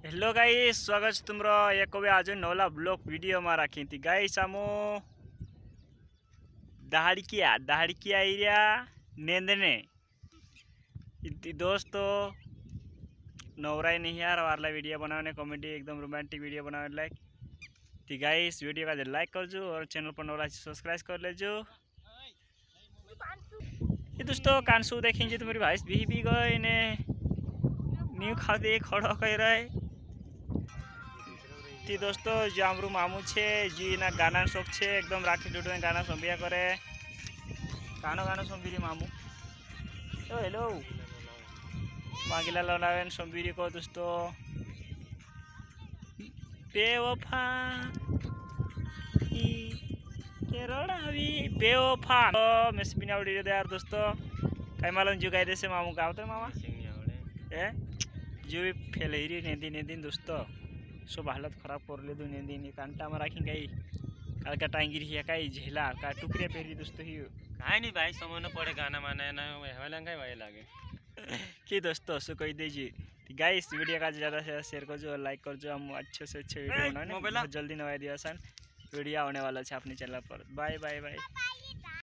Hello guys, स्वागत है तुमरो एक आज नवला ब्लॉग वीडियो में राखी थी गाइस। आमो दहाड़किया एरिया नेंदने इतनी दोस्तों नवराई नहीं यार वारला वीडियो बनाने कॉमेडी एकदम रोमांटिक वीडियो बनाने लायक थी गाइस। वीडियो का लाइक कर जो और चैनल पर नवरा सब्सक्राइब कर ले जो। ये दोस्तों कांसू देखेंगे तो मेरी भाई भी गए ने न्यू खा दे खड़ा कर रहे थी दोस्तों। जो आमरू मामू छे जी ना गाना शौक छे एकदम राखी डूडू में गाना संबिया करे गानो गानो संबीरी मामू। ओ हेलो मांगिला लौलावेन संबीरी को दोस्तों बेवफा बेवफा तो मेसबिना उड़ी दे यार दोस्तों। कई मालूम जो गाय से मामू का होता है मामा ए जो भी फेल ही नेदी नेदी दोस्तों सब हालत खराब कर ले दो नेदी कांटा में राखी गई काल का टांगी रही कई झेला का टुकड़े पेरी दोस्तों ही काहे नहीं भाई समय न पड़े गाना माना ना हेला काहे भाई लागे कि दोस्तों सो कह दीजिए गाइस। वीडियो का ज़्यादा से ज़्यादा शेयर कर जो लाइक कर जो हम अच्छे से अच्छे वीडियो बनाने बहुत जल्दी नवा दिया वीडियो आने वाला है अपने चैनल पर। Bye bye bye.